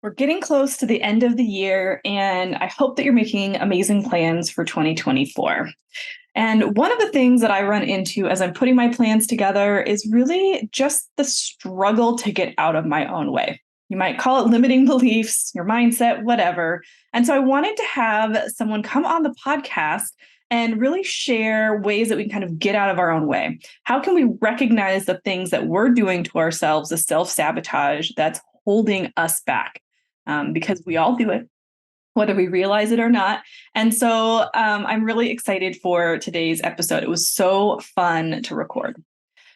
We're getting close to the end of the year, and I hope that you're making amazing plans for 2024. And one of the things that I run into as I'm putting my plans together is really just the struggle to get out of my own way. You might call it limiting beliefs, your mindset, whatever. And so I wanted to have someone come on the podcast and really share ways that we can kind of get out of our own way. How can we recognize the things that we're doing to ourselves, the self-sabotage that's holding us back? Because we all do it, whether we realize it or not. And so I'm really excited for today's episode. It was so fun to record.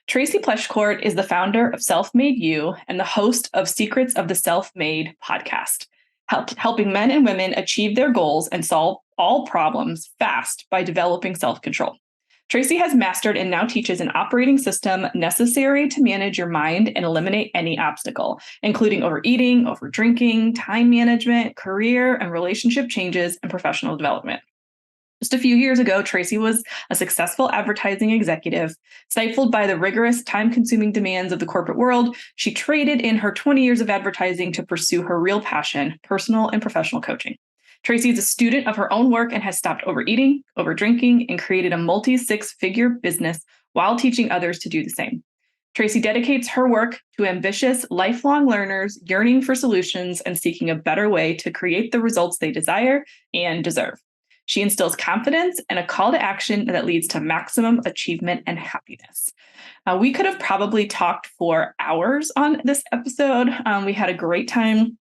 Tracy Pleschourt is the founder of Self-Made You and the host of Secrets of the Self-Made podcast, helping men and women achieve their goals and solve all problems fast by developing self-control. Tracy has mastered and now teaches an operating system necessary to manage your mind and eliminate any obstacle, including overeating, overdrinking, time management, career and relationship changes, and professional development. Just a few years ago, Tracy was a successful advertising executive. Stifled by the rigorous, time-consuming demands of the corporate world, she traded in her 20 years of advertising to pursue her real passion, personal and professional coaching. Tracy is a student of her own work and has stopped overeating, overdrinking, and created a multi-six-figure business while teaching others to do the same. Tracy dedicates her work to ambitious, lifelong learners yearning for solutions and seeking a better way to create the results they desire and deserve. She instills confidence and a call to action that leads to maximum achievement and happiness. We could have probably talked for hours on this episode. We had a great time.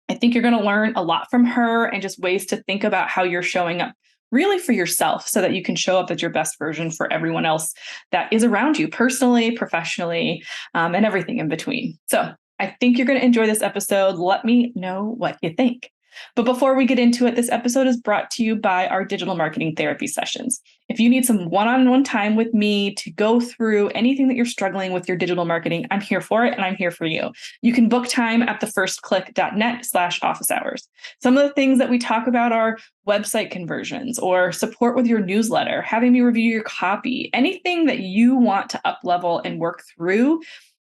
I think you're going to learn a lot from her and just ways to think about how you're showing up really for yourself so that you can show up as your best version for everyone else that is around you personally, professionally, and everything in between. So I think you're going to enjoy this episode. Let me know what you think. But before we get into it, this episode is brought to you by our digital marketing therapy sessions. If you need some one-on-one time with me to go through anything that you're struggling with your digital marketing, I'm here for it and I'm here for you. You can book time at thefirstclick.net/office hours. Some of the things that we talk about are website conversions or support with your newsletter, having me review your copy, anything that you want to up-level and work through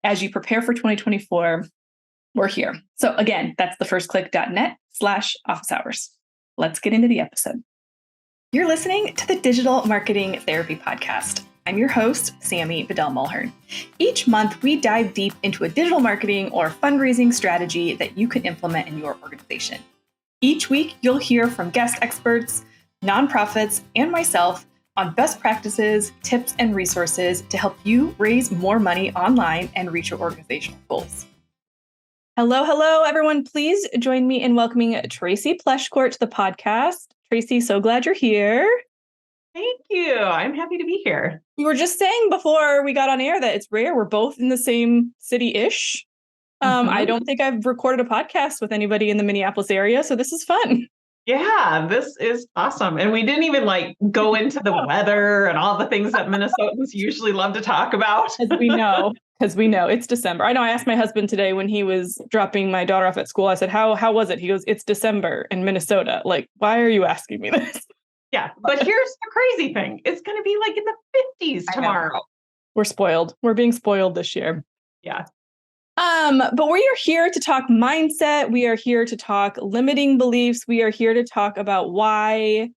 as you prepare for 2024. We're here. So again, that's thefirstclick.net/office hours. Let's get into the episode. You're listening to the Digital Marketing Therapy Podcast. I'm your host, Sammy Bedell-Mulhern. Each month, we dive deep into a digital marketing or fundraising strategy that you can implement in your organization. Each week, you'll hear from guest experts, nonprofits, and myself on best practices, tips, and resources to help you raise more money online and reach your organizational goals. Hello, everyone. Please join me in welcoming Tracy Pleschourt to the podcast. Tracy, so glad you're here. Thank you. I'm happy to be here. We were just saying before we got on air that it's rare. We're both in the same city-ish. I don't think I've recorded a podcast with anybody in the Minneapolis area, so this is fun. Yeah, this is awesome. And we didn't even go into the weather and all the things that Minnesotans usually love to talk about. Because we know it's December. I know I asked my husband today when he was dropping my daughter off at school, I said, how was it? He goes, it's December in Minnesota. Like, why are you asking me this? Yeah, but here's the crazy thing. It's going to be in the 50s tomorrow. We're spoiled. We're being spoiled this year. Yeah. But we are here to talk mindset. We are here to talk limiting beliefs. We are here to talk about why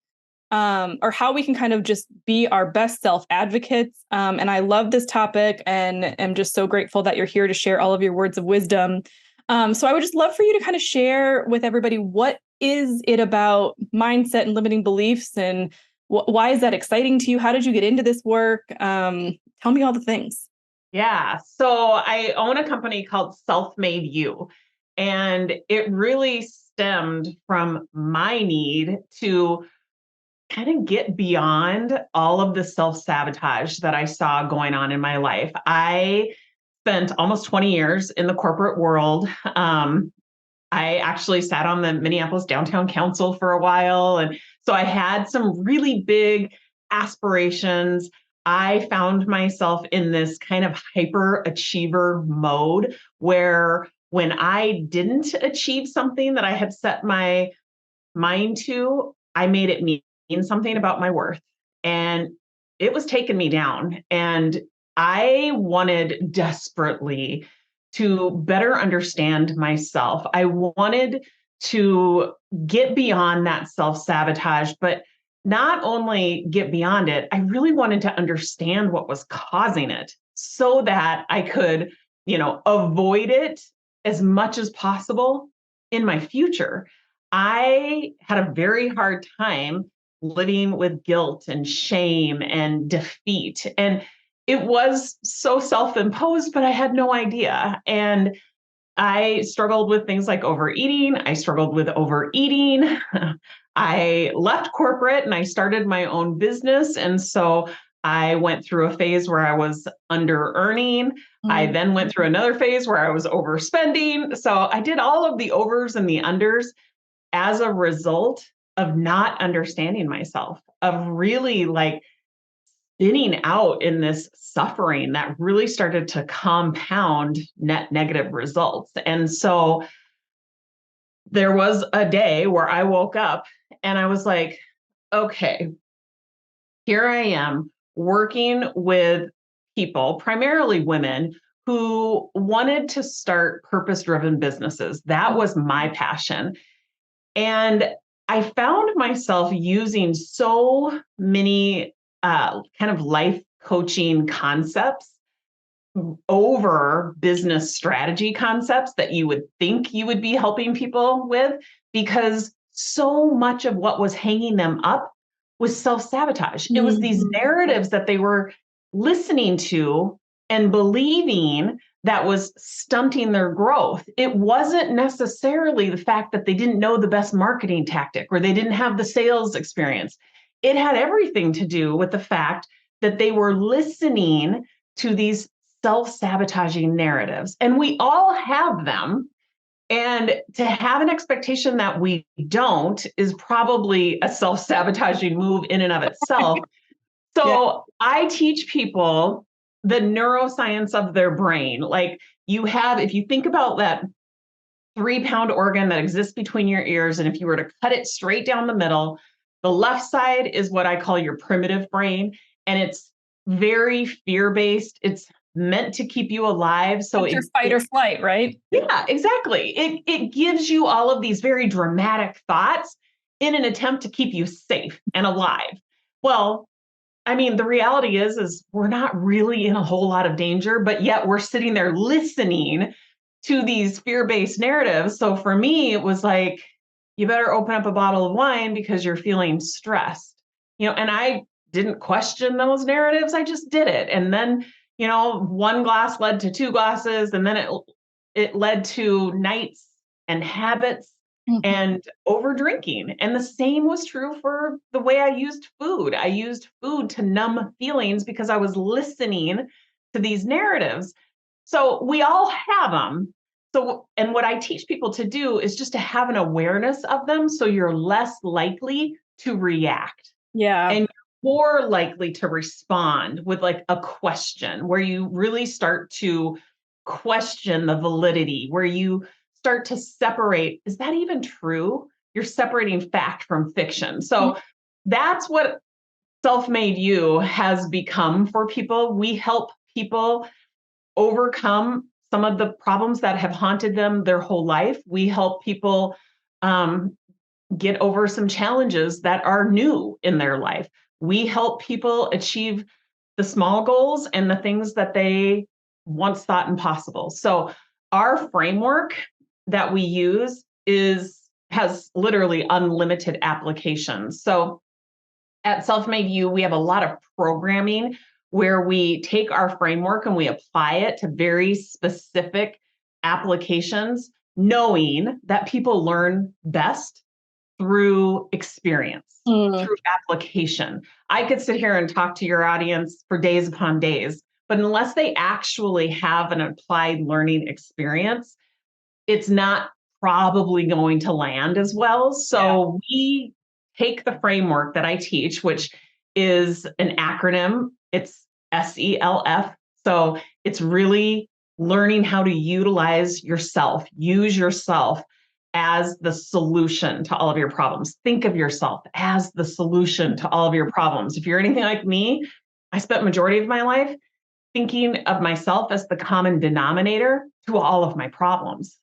or how we can kind of just be our best self advocates. And I love this topic and am just so grateful that you're here to share all of your words of wisdom. So I would just love for you to kind of share with everybody, what is it about mindset and limiting beliefs, and why is that exciting to you? How did you get into this work? Tell me all the things. Yeah. So I own a company called Self-Made You, and it really stemmed from my need to kind of get beyond all of the self-sabotage that I saw going on in my life. I spent almost 20 years in the corporate world. I actually sat on the Minneapolis Downtown Council for a while. And so I had some really big aspirations. I found myself in this kind of hyper achiever mode where when I didn't achieve something that I had set my mind to, I made it mean something about my worth. And it was taking me down. And I wanted desperately to better understand myself. I wanted to get beyond that self-sabotage, but not only get beyond it, I really wanted to understand what was causing it so that I could, avoid it as much as possible in my future. I had a very hard time living with guilt and shame and defeat. And it was so self-imposed, but I had no idea. And I struggled with things like overeating. I struggled with overeating. I left corporate and I started my own business. And so I went through a phase where I was under earning. I then went through another phase where I was overspending. So I did all of the overs and the unders as a result of not understanding myself, of really like spinning out in this suffering that really started to compound net negative results. And so there was a day where I woke up and I was like, okay, here I am working with people, primarily women, who wanted to start purpose-driven businesses. That was my passion. And I found myself using so many kind of life coaching concepts over business strategy concepts that you would think you would be helping people with, because so much of what was hanging them up was self-sabotage. It was these narratives that they were listening to and believing that was stunting their growth. It wasn't necessarily the fact that they didn't know the best marketing tactic or they didn't have the sales experience. It had everything to do with the fact that they were listening to these self-sabotaging narratives. And we all have them. And to have an expectation that we don't is probably a self-sabotaging move in and of itself. So I teach people the neuroscience of their brain. Like if you think about that 3-pound organ that exists between your ears, and if you were to cut it straight down the middle, the left side is what I call your primitive brain. And it's very fear-based. It's meant to keep you alive. So it's your fight or flight, right? Yeah, exactly. It gives you all of these very dramatic thoughts in an attempt to keep you safe and alive. Well, I mean, the reality is we're not really in a whole lot of danger, but yet we're sitting there listening to these fear-based narratives. So for me, it was like, you better open up a bottle of wine because you're feeling stressed. And I didn't question those narratives. I just did it. And then, one glass led to 2 glasses, and then it led to nights and habits and over drinking. And the same was true for the way I used food. I used food to numb feelings because I was listening to these narratives. So we all have them. And what I teach people to do is just to have an awareness of them so you're less likely to react. Yeah. And more likely to respond with like a question where you really start to question the validity, where you start to separate, is that even true? You're separating fact from fiction. So that's what Self-Made You has become for people. We help people overcome some of the problems that have haunted them their whole life. We help people get over some challenges that are new in their life. We help people achieve the small goals and the things that they once thought impossible. So our framework that we use has literally unlimited applications. So at Self-Made You, we have a lot of programming where we take our framework and we apply it to very specific applications, knowing that people learn best through experience, through application. I could sit here and talk to your audience for days upon days, but unless they actually have an applied learning experience, it's not probably going to land as well. So we take the framework that I teach, which is an acronym. It's SELF. So it's really learning how to utilize yourself, use yourself as the solution to all of your problems. Think of yourself as the solution to all of your problems. If you're anything like me, I spent majority of my life thinking of myself as the common denominator to all of my problems.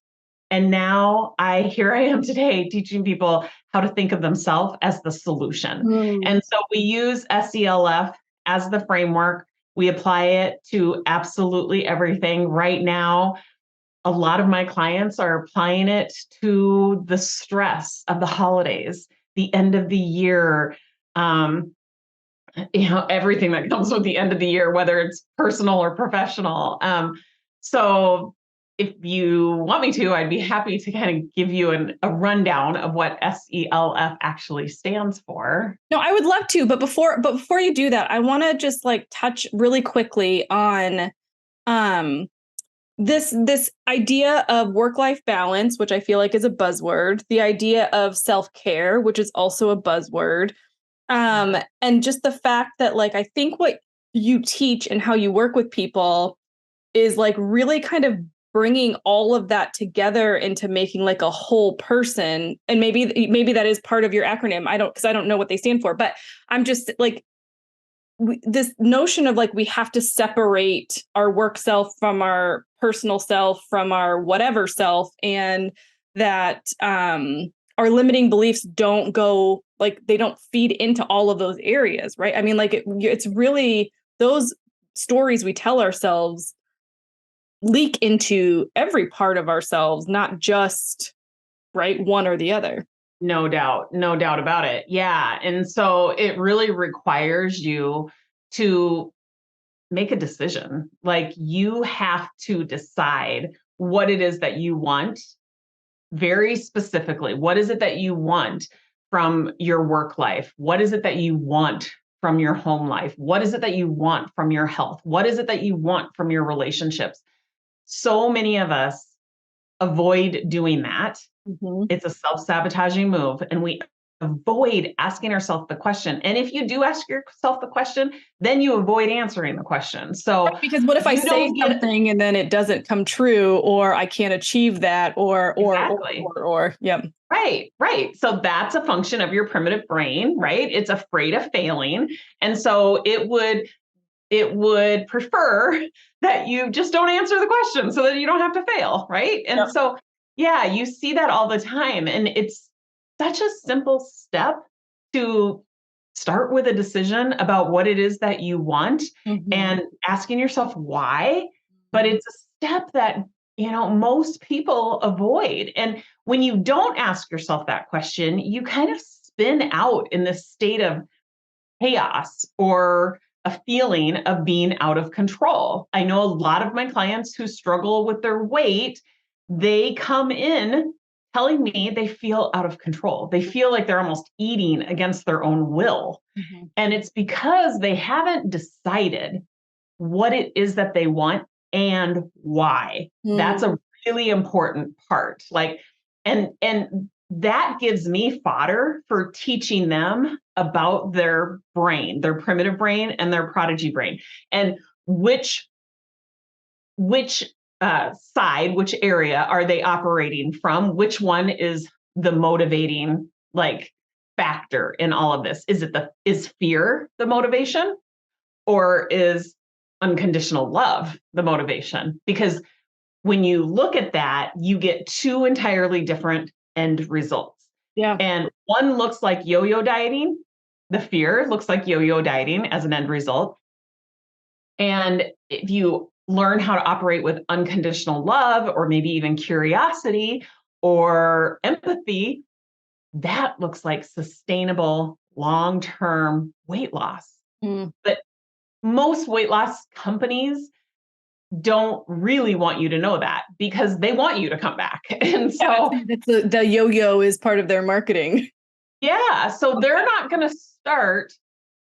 And now here I am today teaching people how to think of themselves as the solution. And so we use SELF as the framework. We apply it to absolutely everything. Right now, a lot of my clients are applying it to the stress of the holidays, the end of the year, everything that comes with the end of the year, whether it's personal or professional. So if you want me to, I'd be happy to kind of give you a rundown of what SELF actually stands for. No, I would love to, but before you do that, I want to just like touch really quickly on this idea of work-life balance, which I feel like is a buzzword, the idea of self-care, which is also a buzzword. And just the fact that like I think what you teach and how you work with people is like really kind of bringing all of that together into making like a whole person. And maybe that is part of your acronym. Because I don't know what they stand for, but I'm just like this notion of like we have to separate our work self from our personal self, from our whatever self, and that our limiting beliefs don't go like they don't feed into all of those areas, right? I mean, like it's really those stories we tell ourselves leak into every part of ourselves, not just right one or the other. No doubt about it. Yeah. And so it really requires you to make a decision. Like you have to decide what it is that you want very specifically. What is it that you want from your work life? What is it that you want from your home life? What is it that you want from your health? What is it that you want from your relationships? So many of us avoid doing that. Mm-hmm. It's a self-sabotaging move, and we avoid asking ourselves the question. And if you do ask yourself the question, then you avoid answering the question. So because what if I say something and then it doesn't come true, or I can't achieve that, or yeah. Right. So that's a function of your primitive brain, right? It's afraid of failing. And so it would prefer that you just don't answer the question so that you don't have to fail, right? And so, yeah, you see that all the time. And it's such a simple step to start with a decision about what it is that you want and asking yourself why. But it's a step that, most people avoid. And when you don't ask yourself that question, you kind of spin out in this state of chaos or a feeling of being out of control. I know a lot of my clients who struggle with their weight, they come in telling me they feel out of control. They feel like they're almost eating against their own will. Mm-hmm. And it's because they haven't decided what it is that they want and why. Mm. That's a really important part. And that gives me fodder for teaching them about their brain, their primitive brain and their prodigy brain, and which side, which area are they operating from? Which one is the motivating factor in all of this? Is fear the motivation, or is unconditional love the motivation? Because when you look at that, you get two entirely different end results. Yeah. And one looks like yo-yo dieting. The fear looks like yo-yo dieting as an end result. And if you learn how to operate with unconditional love, or maybe even curiosity or empathy, that looks like sustainable long-term weight loss. Mm. But most weight loss companies don't really want you to know that because they want you to come back. And so the yo-yo is part of their marketing. Yeah. So they're not going to start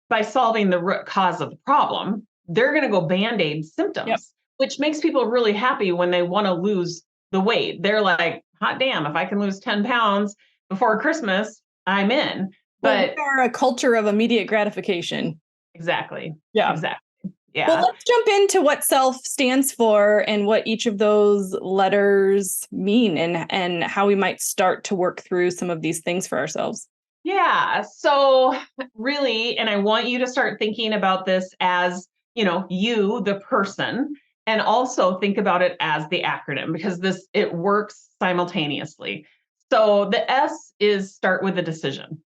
by solving the root cause of the problem. They're going to go Band-Aid symptoms, which makes people really happy when they want to lose the weight. They're like, hot damn, if I can lose 10 pounds before Christmas, I'm in. But we are a culture of immediate gratification. Exactly. Yeah. Exactly. Yeah. Well, let's jump into what self stands for and what each of those letters mean, and how we might start to work through some of these things for ourselves. Yeah. So really, and I want you to start thinking about this as you, the person, and also think about it as the acronym because it works simultaneously. So the S is start with a decision.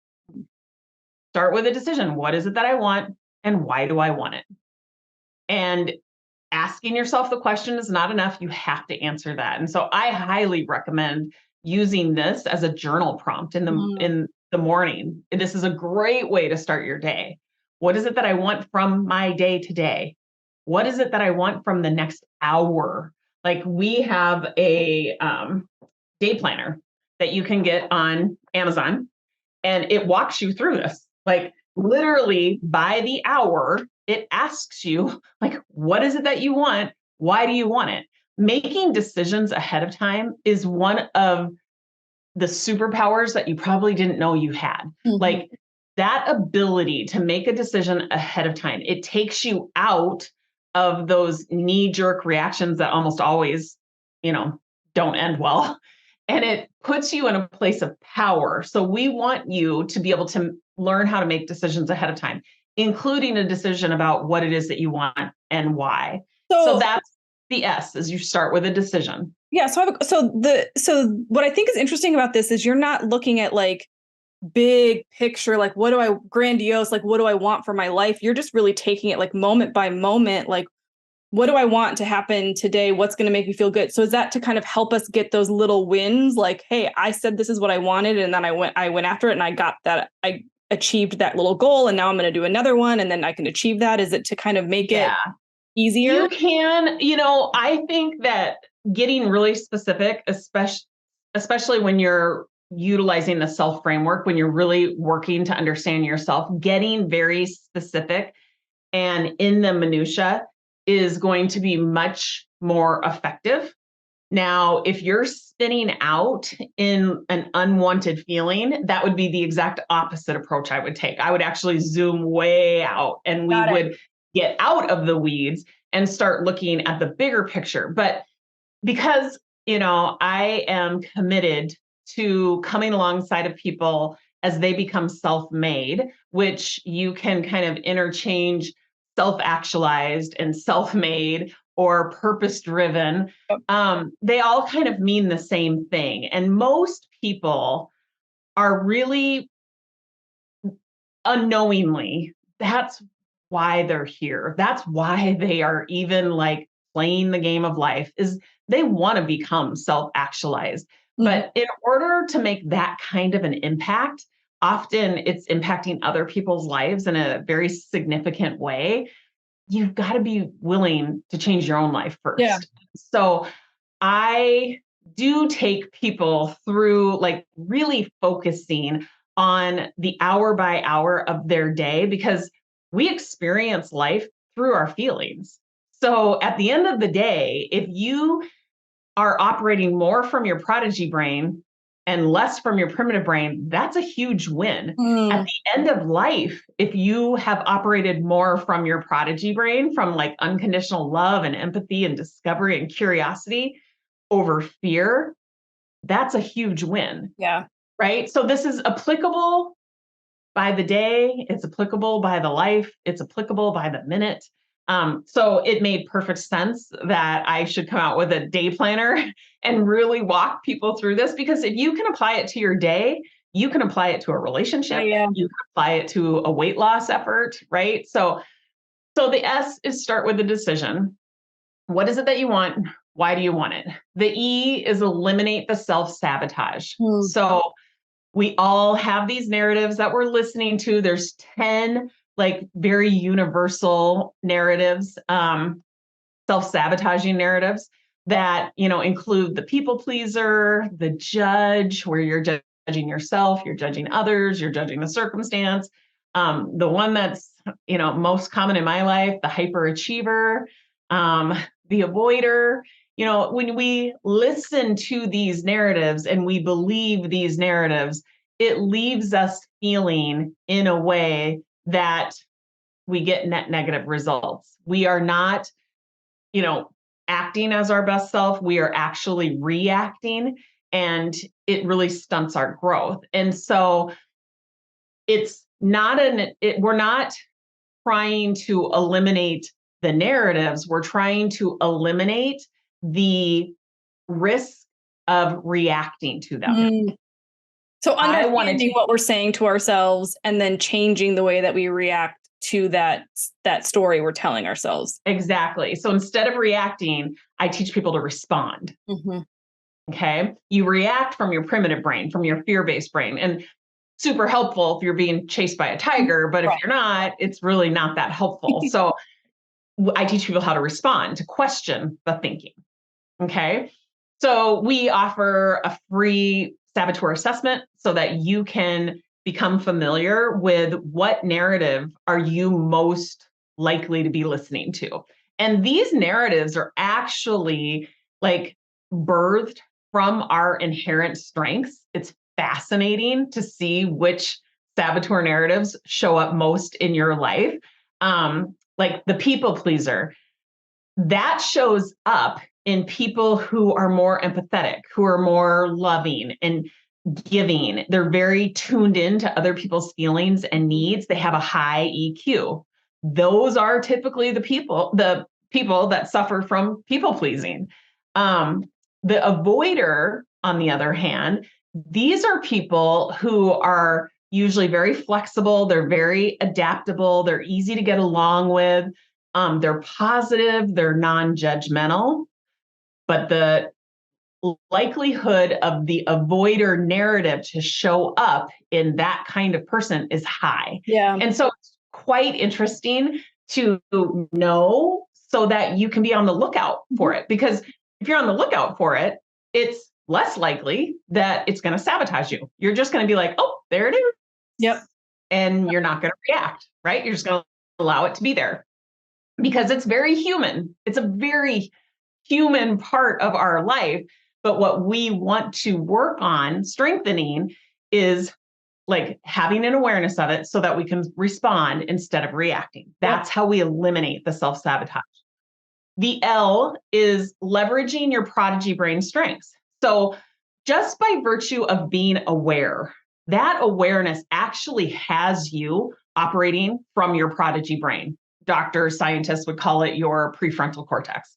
Start with a decision. What is it that I want and why do I want it? And asking yourself the question is not enough. You have to answer that. And so I highly recommend using this as a journal prompt in the morning. This is a great way to start your day. What is it that I want from my day today? What is it that I want from the next hour? Like we have a day planner that you can get on Amazon, and it walks you through this. Like literally by the hour, it asks you, like, what is it that you want? Why do you want it? Making decisions ahead of time is one of the superpowers that you probably didn't know you had. Like that ability to make a decision ahead of time, it takes you out of those knee-jerk reactions that almost always, don't end well. And it puts you in a place of power. So we want you to be able to learn how to make decisions ahead of time, including a decision about what it is that you want and why. So that's the S, is you start with a decision. Yeah. So what I think is interesting about this is you're not looking at like big picture, like grandiose, like what do I want for my life? You're just really taking it like moment by moment, like what do I want to happen today? What's going to make me feel good? So is that to kind of help us get those little wins? Like, hey, I said this is what I wanted, and then I went after it, and I got that. I achieved that little goal, and now I'm going to do another one, and then I can achieve that. Is it to kind of make it easier? You can, I think that getting really specific, especially when you're utilizing the self framework, when you're really working to understand yourself, getting very specific and in the minutia is going to be much more effective. Now, if you're spinning out in an unwanted feeling, that would be the exact opposite approach I would take. I would actually zoom way out and we would get out of the weeds and start looking at the bigger picture. But because, I am committed to coming alongside of people as they become self-made, which you can kind of interchange self-actualized and self-made or purpose-driven. They all kind of mean the same thing. And most people are really unknowingly, that's why they're here. That's why they are even like playing the game of life, is they want to become self-actualized. But in order to make that kind of an impact, often it's impacting other people's lives in a very significant way. You've got to be willing to change your own life first. Yeah. So I do take people through like really focusing on the hour by hour of their day, because we experience life through our feelings. So at the end of the day, if you are operating more from your prodigy brain and less from your primitive brain, that's a huge win. At the end of life, if you have operated more from your prodigy brain, from like unconditional love and empathy and discovery and curiosity over fear, that's a huge win. Yeah. Right. So this is applicable by the day. It's applicable by the life. It's applicable by the minute. So it made perfect sense that I should come out with a day planner and really walk people through this, because if you can apply it to your day, you can apply it to a relationship. Yeah. You can apply it to a weight loss effort, right? So the S is start with a decision. What is it that you want? Why do you want it? The E is eliminate the self-sabotage. So we all have these narratives that we're listening to. There's 10 like very universal narratives, self-sabotaging narratives that, include the people pleaser, the judge, where you're judging yourself, you're judging others, you're judging the circumstance. The one that's, most common in my life, the hyperachiever, the avoider. When we listen to these narratives and we believe these narratives, it leaves us feeling in a way that we get net negative results. We are not, acting as our best self. We are actually reacting, and it really stunts our growth. And so we're not trying to eliminate the narratives, we're trying to eliminate the risk of reacting to them. Mm. So understanding what we're saying to ourselves and then changing the way that we react to that story we're telling ourselves. Exactly. So instead of reacting, I teach people to respond. Mm-hmm. Okay. You react from your primitive brain, from your fear-based brain, and super helpful if you're being chased by a tiger. But if you're not, it's really not that helpful. So I teach people how to respond, to question the thinking. Okay. So we offer a free saboteur assessment so that you can become familiar with what narrative are you most likely to be listening to. And these narratives are actually like birthed from our inherent strengths. It's fascinating to see which saboteur narratives show up most in your life. Like the people pleaser, that shows up in people who are more empathetic, who are more loving and giving. They're very tuned into other people's feelings and needs. They have a high EQ. Those are typically the people that suffer from people pleasing. The avoider, on the other hand, these are people who are usually very flexible. They're very adaptable. They're easy to get along with. They're positive. They're non-judgmental. But the likelihood of the avoider narrative to show up in that kind of person is high. Yeah. And so it's quite interesting to know so that you can be on the lookout for it. Because if you're on the lookout for it, it's less likely that it's going to sabotage you. You're just going to be like, oh, there it is. Yep. And you're not going to react, right? You're just going to allow it to be there because it's very human. It's a very human part of our life. But what we want to work on strengthening is like having an awareness of it so that we can respond instead of reacting. That's how we eliminate the self-sabotage. The L is leveraging your prodigy brain strengths. So just by virtue of being aware, that awareness actually has you operating from your prodigy brain. Doctors, scientists would call it your prefrontal cortex.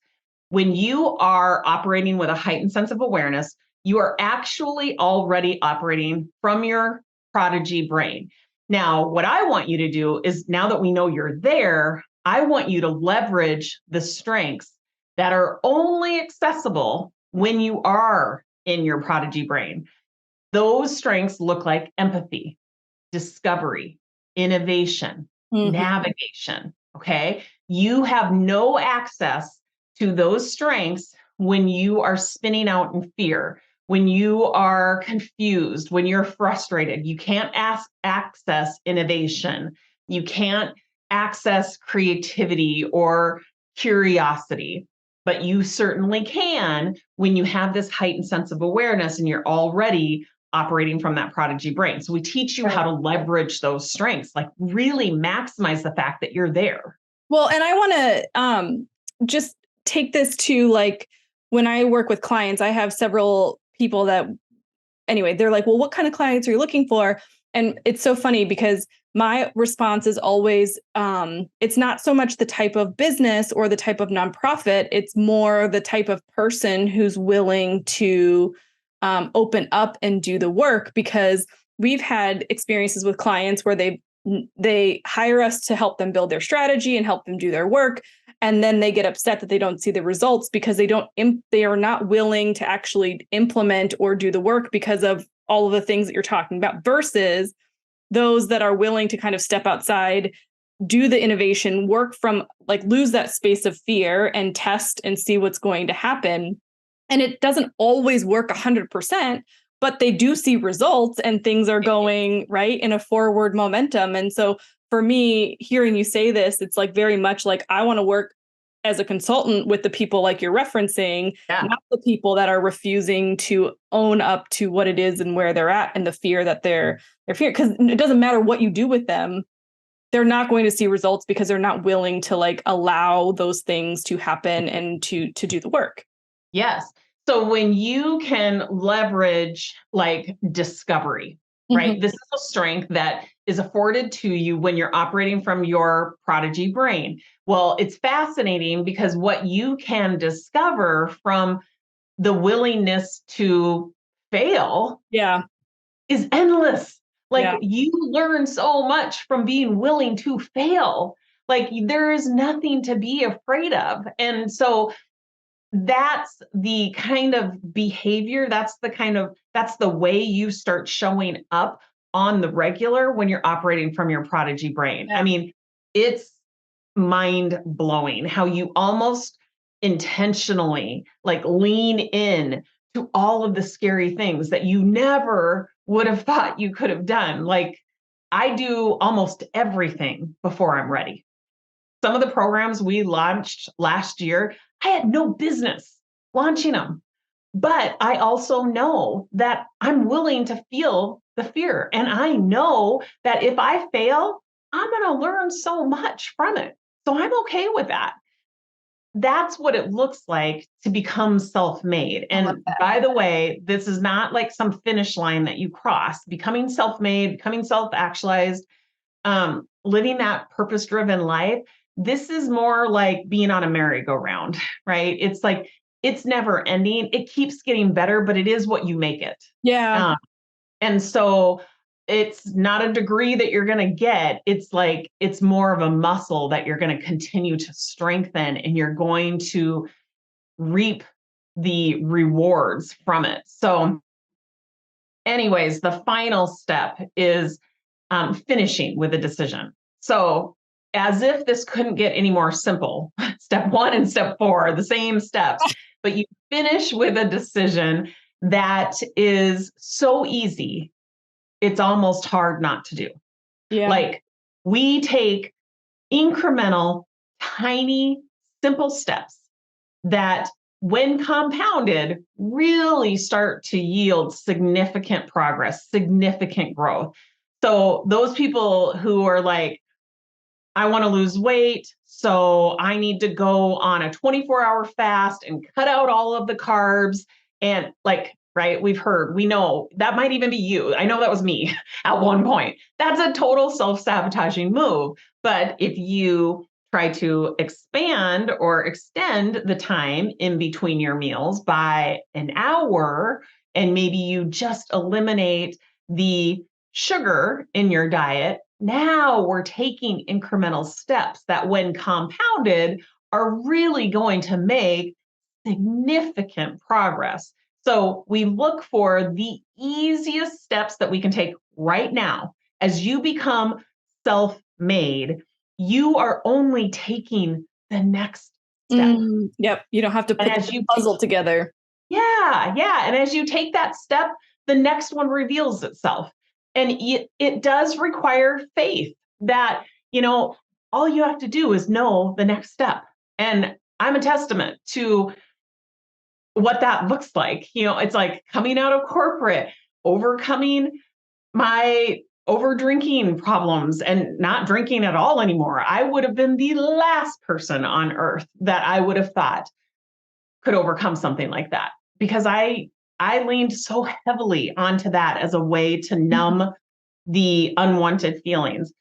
When you are operating with a heightened sense of awareness, you are actually already operating from your prodigy brain. Now, what I want you to do is, now that we know you're there, I want you to leverage the strengths that are only accessible when you are in your prodigy brain. Those strengths look like empathy, discovery, innovation, navigation. Okay. You have no access to those strengths when you are spinning out in fear, when you are confused, when you're frustrated. You can't access innovation. You can't access creativity or curiosity, but you certainly can when you have this heightened sense of awareness and you're already operating from that prodigy brain. So we teach you how to leverage those strengths, like really maximize the fact that you're there. Well, and I want to just take this to, like, when I work with clients, I have several people that, anyway, they're like, well, what kind of clients are you looking for? And it's so funny because my response is always, it's not so much the type of business or the type of nonprofit. It's more the type of person who's willing to open up and do the work, because we've had experiences with clients where they hire us to help them build their strategy and help them do their work. And then they get upset that they don't see the results because they are not willing to actually implement or do the work because of all of the things that you're talking about, versus those that are willing to kind of step outside, do the innovation, work from, like, lose that space of fear and test and see what's going to happen. And it doesn't always work 100%, but they do see results and things are going right in a forward momentum. And so for me, hearing you say this, it's like very much like I want to work as a consultant with the people like you're referencing, not the people that are refusing to own up to what it is and where they're at and the fear that they're fearing. Because it doesn't matter what you do with them, they're not going to see results because they're not willing to, like, allow those things to happen and to do the work. Yes. So when you can leverage like discovery, right? This is a strength that is afforded to you when you're operating from your prodigy brain. Well, it's fascinating because what you can discover from the willingness to fail Yeah. is endless. Like Yeah. you learn so much from being willing to fail. Like there is nothing to be afraid of. And so that's the kind of behavior, that's the way you start showing up on the regular when you're operating from your prodigy brain. I Yeah. mean, it's mind blowing how you almost intentionally like lean in to all of the scary things that you never would have thought you could have done. Like I do almost everything before I'm ready. Some of the programs we launched last year, I had no business launching them. But I also know that I'm willing to feel the fear. And I know that if I fail, I'm going to learn so much from it. So I'm okay with that. That's what it looks like to become self-made. I love And that. by the way, this is not like some finish line that you cross. Becoming self-made, becoming self-actualized, living that purpose-driven life, this is more like being on a merry-go-round, right? It's like it's never ending. It keeps getting better, but it is what you make it. Yeah. Um, and so it's not a degree that you're going to get. It's like it's more of a muscle that you're going to continue to strengthen, and you're going to reap the rewards from it. So, anyways, the final step is finishing with a decision. So, as if this couldn't get any more simple, step 1 and step 4 are the same steps, but you finish with a decision that is so easy, it's almost hard not to do. Yeah. Like, we take incremental, tiny, simple steps that, when compounded, really start to yield significant progress, significant growth. So, those people who are like, I want to lose weight, so I need to go on a 24-hour fast and cut out all of the carbs. And like, right, we know that might even be you. I know that was me at one point. That's a total self-sabotaging move. But if you try to expand or extend the time in between your meals by an hour, and maybe you just eliminate the sugar in your diet, now we're taking incremental steps that, when compounded, are really going to make significant progress. So we look for the easiest steps that we can take right now. As you become self made, you are only taking the next step. Yep. You don't have to And put as the you puzzle together. yeah, yeah. And as you take that step, the next one reveals itself. And it does require faith that, all you have to do is know the next step. And I'm a testament to what that looks like. It's like coming out of corporate, overcoming my over drinking problems and not drinking at all anymore. I would have been the last person on earth that I would have thought could overcome something like that, because I leaned so heavily onto that as a way to numb the unwanted feelings.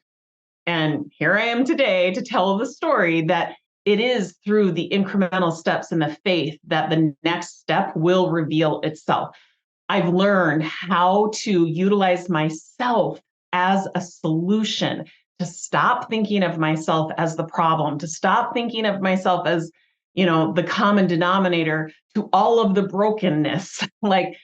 And here I am today to tell the story that it is through the incremental steps and the faith that the next step will reveal itself. I've learned how to utilize myself as a solution, to stop thinking of myself as the problem, to stop thinking of myself as, the common denominator to all of the brokenness. Like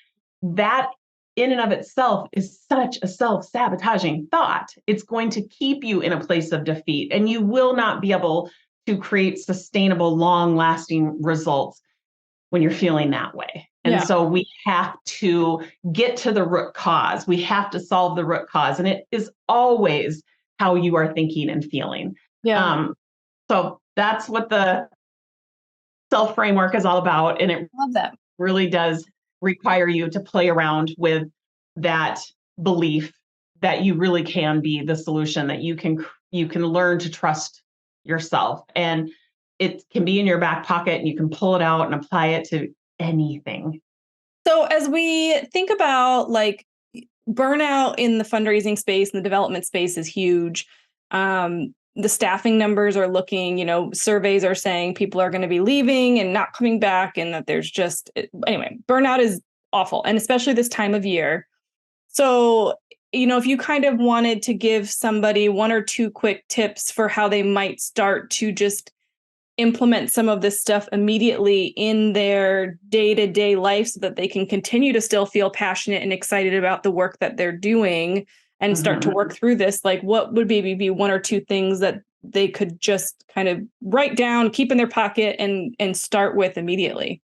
that in and of itself is such a self-sabotaging thought. It's going to keep you in a place of defeat, and you will not be able to create sustainable, long-lasting results when you're feeling that way. And Yeah. so we have to get to the root cause. We have to solve the root cause. And it is always how you are thinking and feeling. Yeah. So that's what the self framework is all about. And it Love that. really does require you to play around with that belief that you really can be the solution, that you can learn to trust yourself. And it can be in your back pocket, and you can pull it out and apply it to anything. So as we think about like burnout in the fundraising space and the development space is huge. The staffing numbers are looking, surveys are saying people are going to be leaving and not coming back, and that there's just, anyway, burnout is awful. And especially this time of year. So, if you kind of wanted to give somebody one or two quick tips for how they might start to just implement some of this stuff immediately in their day-to-day life so that they can continue to still feel passionate and excited about the work that they're doing and start to work through this, like what would maybe be one or two things that they could just kind of write down, keep in their pocket and start with immediately?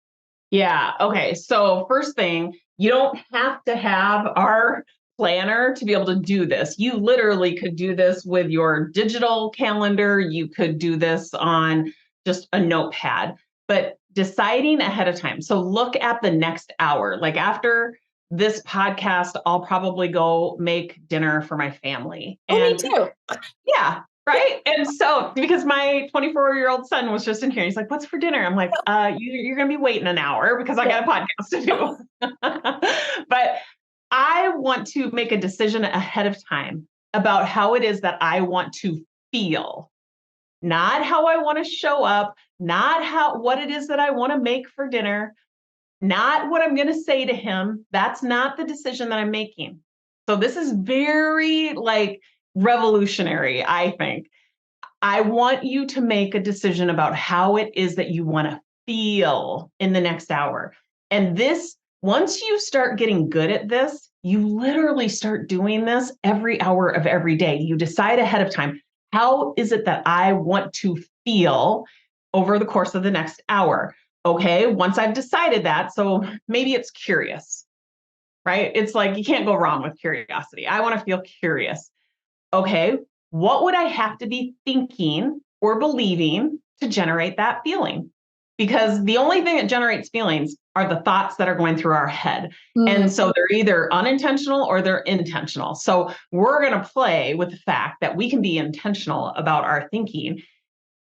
Yeah. Okay. So first thing, you don't have to have our planner to be able to do this. You literally could do this with your digital calendar. You could do this on just a notepad, but deciding ahead of time. So look at the next hour. Like after this podcast, I'll probably go make dinner for my family. Oh, me too. Yeah. Right. And so, because my 24-year-old son was just in here, he's like, "What's for dinner?" I'm like, you're going to be waiting an hour because I got a podcast to do. But I want to make a decision ahead of time about how it is that I want to feel, not how I want to show up, not what it is that I want to make for dinner, not what I'm going to say to him. That's not the decision that I'm making. So this is very revolutionary, I think. I want you to make a decision about how it is that you want to feel in the next hour. And this, once you start getting good at this, you literally start doing this every hour of every day. You decide ahead of time, how is it that I want to feel over the course of the next hour? Okay, once I've decided that, so maybe it's curious, right? It's like you can't go wrong with curiosity. I want to feel curious. Okay, what would I have to be thinking or believing to generate that feeling? Because the only thing that generates feelings are the thoughts that are going through our head. And so they're either unintentional or they're intentional. So we're going to play with the fact that we can be intentional about our thinking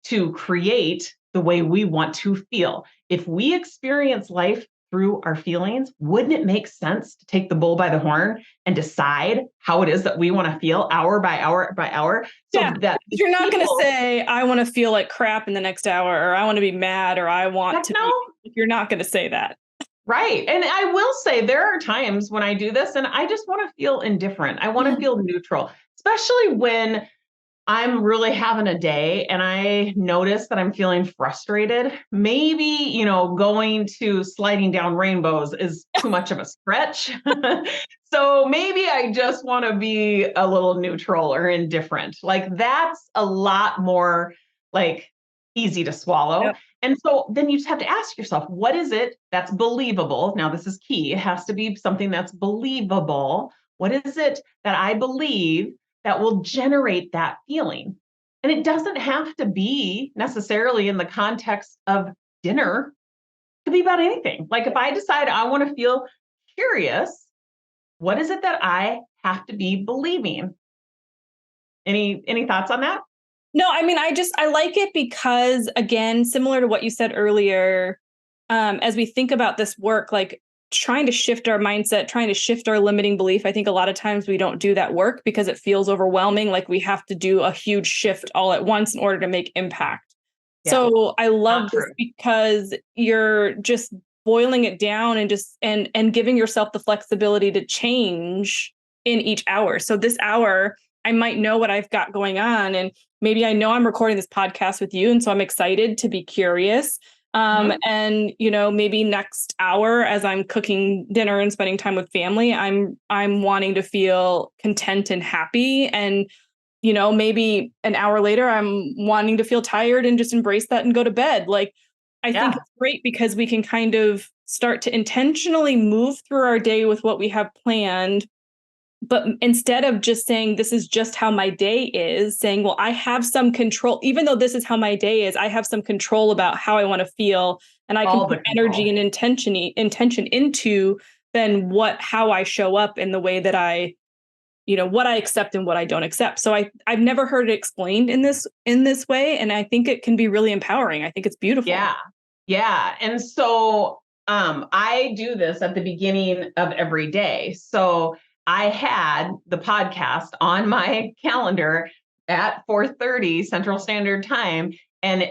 to create the way we want to feel. If we experience life through our feelings, wouldn't it make sense to take the bull by the horn and decide how it is that we want to feel hour by hour by hour? So that you're not going to say, I want to feel like crap in the next hour, or I want to be mad, or I want to be, you're not going to say that. Right. And I will say there are times when I do this and I just want to feel indifferent. I want to feel neutral, especially when I'm really having a day and I notice that I'm feeling frustrated. Maybe, going to sliding down rainbows is too much of a stretch. So maybe I just want to be a little neutral or indifferent. Like that's a lot more easy to swallow. Yep. And so then you just have to ask yourself, what is it that's believable? Now, this is key. It has to be something that's believable. What is it that I believe that will generate that feeling? And it doesn't have to be necessarily in the context of dinner. It could be about anything. Like if I decide I want to feel curious, what is it that I have to be believing? Any thoughts on that? No, I mean, I like it because, again, similar to what you said earlier, as we think about this work, like trying to shift our mindset, trying to shift our limiting belief. I think a lot of times we don't do that work because it feels overwhelming. Like we have to do a huge shift all at once in order to make impact. Yeah. So I love this because you're just boiling it down and just and giving yourself the flexibility to change in each hour. So this hour, I might know what I've got going on, and maybe I know I'm recording this podcast with you, and so I'm excited to be curious. And, maybe next hour as I'm cooking dinner and spending time with family, I'm wanting to feel content and happy. And, maybe an hour later, I'm wanting to feel tired and just embrace that and go to bed. Like, I think it's great because we can kind of start to intentionally move through our day with what we have planned. But instead of just saying, this is just how my day is, saying, well, I have some control, even though this is how my day is, I have some control about how I want to feel. And I can put energy and intention into then how I show up in the way that I, what I accept and what I don't accept. So I've never heard it explained in this way. And I think it can be really empowering. I think it's beautiful. Yeah. Yeah. And so I do this at the beginning of every day. So I had the podcast on my calendar at 4:30 Central Standard Time. And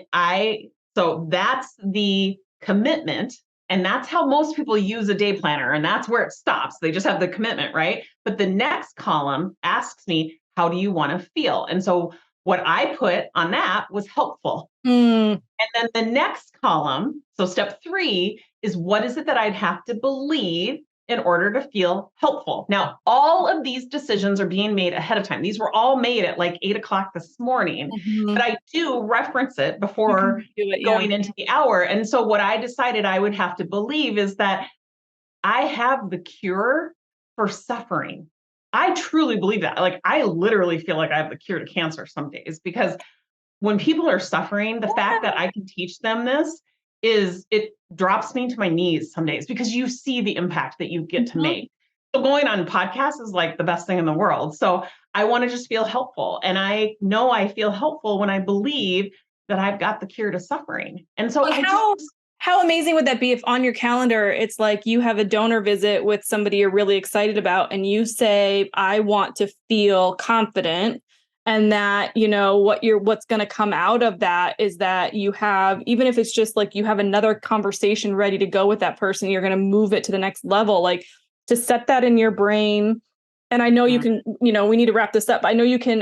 so that's the commitment. And that's how most people use a day planner. And that's where it stops. They just have the commitment, right? But the next column asks me, how do you want to feel? And so what I put on that was helpful. Mm. And then the next column, so step 3, is what is it that I'd have to believe in order to feel helpful? Now, all of these decisions are being made ahead of time. These were all made at like 8:00 this morning, but I do reference it before going into the hour. And so what I decided I would have to believe is that I have the cure for suffering. I truly believe that. Like, I literally feel like I have the cure to cancer some days, because when people are suffering, the fact that I can teach them this it drops me to my knees some days, because you see the impact that you get to make. So going on podcasts is like the best thing in the world. So I want to just feel helpful. And I know I feel helpful when I believe that I've got the cure to suffering. And so how amazing would that be if on your calendar, it's like you have a donor visit with somebody you're really excited about, and you say, I want to feel confident. And that, what's going to come out of that is that you have, even if it's just like you have another conversation ready to go with that person, you're going to move it to the next level, like to set that in your brain. And I know you can, we need to wrap this up. I know you can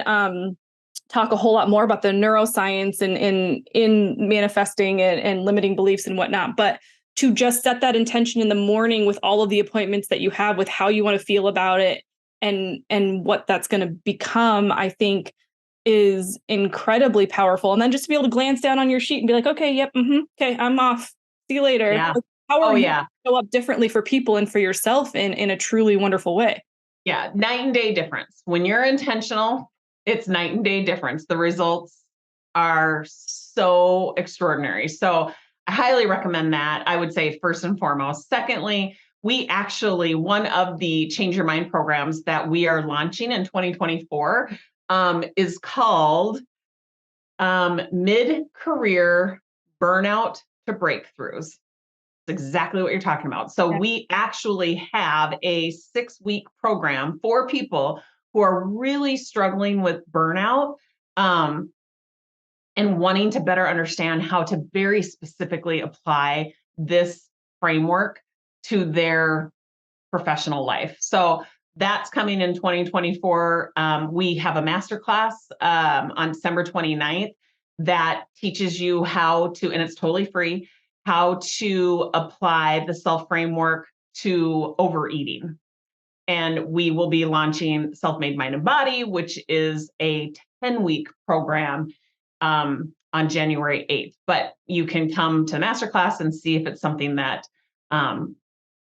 talk a whole lot more about the neuroscience and in manifesting and limiting beliefs and whatnot. But to just set that intention in the morning with all of the appointments that you have, with how you want to feel about it, and what that's going to become, I think is incredibly powerful. And then just to be able to glance down on your sheet and be like, okay, yep, okay, I'm off. See you later. Yeah. Like, how are you show up differently for people and for yourself in a truly wonderful way? Yeah, night and day difference. When you're intentional, it's night and day difference. The results are so extraordinary. So I highly recommend that. I would say first and foremost. Secondly, we actually, one of the Change Your Mind programs that we are launching in 2024 is called Mid-Career Burnout to Breakthroughs. It's exactly what you're talking about. So we actually have a 6-week program for people who are really struggling with burnout, and wanting to better understand how to very specifically apply this framework to their professional life. So that's coming in 2024. We have a masterclass on December 29th that teaches you how to, and it's totally free, how to apply the self framework to overeating. And we will be launching Self-Made Mind and Body, which is a 10-week program on January 8th. But you can come to the masterclass and see if it's something that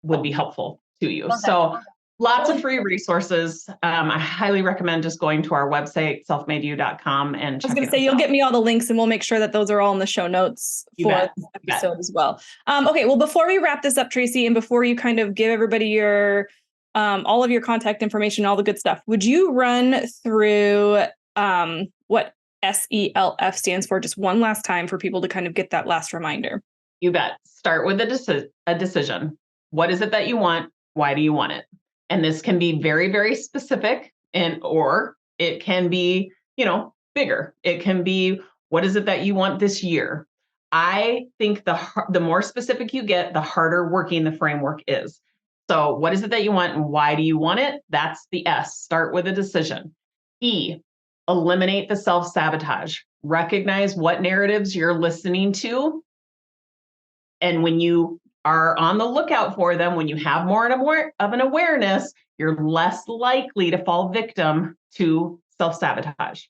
would be helpful to you. Okay. So lots of free resources. I highly recommend just going to our website, selfmadeyou.com, and checking. I was going to say, you'll get me all the links, and we'll make sure that those are all in the show notes for this episode as well. Okay, well, before we wrap this up, Tracy, and before you kind of give everybody your all of your contact information, all the good stuff, would you run through what SELF stands for just one last time for people to kind of get that last reminder? You bet. Start with a decision. What is it that you want? Why do you want it? And this can be very, very specific, or it can be, bigger. It can be, what is it that you want this year? I think the more specific you get, the harder working the framework is. So what is it that you want and why do you want it? That's the S. Start with a decision. E, eliminate the self-sabotage. Recognize what narratives you're listening to. And when you are on the lookout for them, when you have more of an awareness, you're less likely to fall victim to self-sabotage.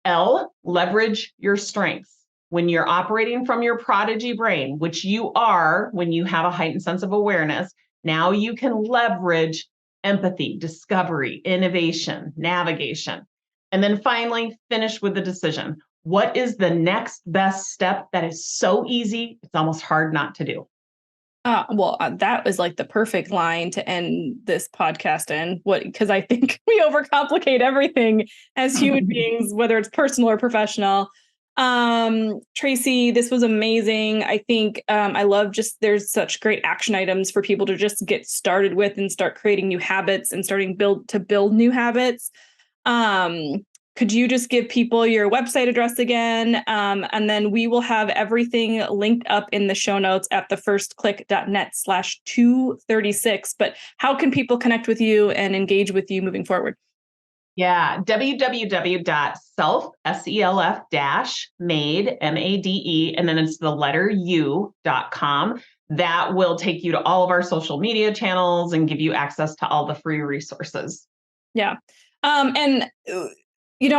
L, leverage your strengths. When you're operating from your prodigy brain, which you are when you have a heightened sense of awareness, now you can leverage empathy, discovery, innovation, navigation. And then finally, finish with the decision. What is the next best step that is so easy, it's almost hard not to do? That was like the perfect line to end this podcast in. Because I think we overcomplicate everything as human beings, whether it's personal or professional. Tracy, this was amazing. I think I love just there's such great action items for people to just get started with and start creating new habits and starting build new habits. Um, could you just give people your website address again? And then we will have everything linked up in the show notes at thefirstclick.net/236. But how can people connect with you and engage with you moving forward? Yeah, www.self-made, M-A-D-E, and then it's the letter U.com. That will take you to all of our social media channels and give you access to all the free resources. Yeah.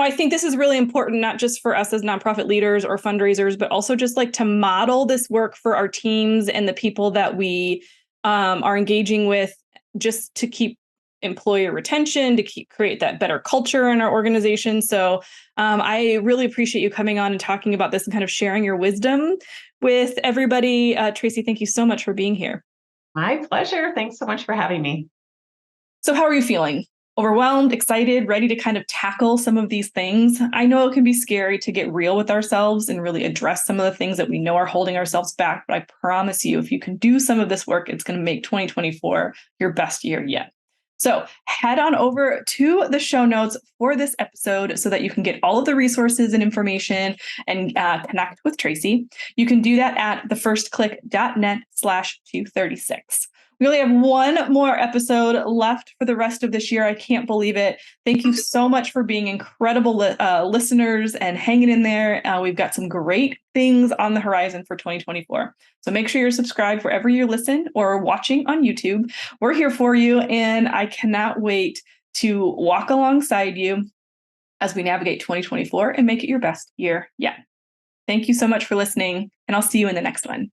I think this is really important, not just for us as nonprofit leaders or fundraisers, but also just like to model this work for our teams and the people that we are engaging with, just to keep employee retention, to create that better culture in our organization. So I really appreciate you coming on and talking about this and kind of sharing your wisdom with everybody. Tracy, thank you so much for being here. My pleasure. Thanks so much for having me. So how are you feeling? Overwhelmed, excited, ready to kind of tackle some of these things? I know it can be scary to get real with ourselves and really address some of the things that we know are holding ourselves back. But I promise you, if you can do some of this work, it's going to make 2024 your best year yet. So head on over to the show notes for this episode so that you can get all of the resources and information and connect with Tracy. You can do that at thefirstclick.net/236. We only have one more episode left for the rest of this year. I can't believe it. Thank you so much for being incredible listeners and hanging in there. We've got some great things on the horizon for 2024. So make sure you're subscribed wherever you listen or watching on YouTube. We're here for you, and I cannot wait to walk alongside you as we navigate 2024 and make it your best year yet. Thank you so much for listening, and I'll see you in the next one.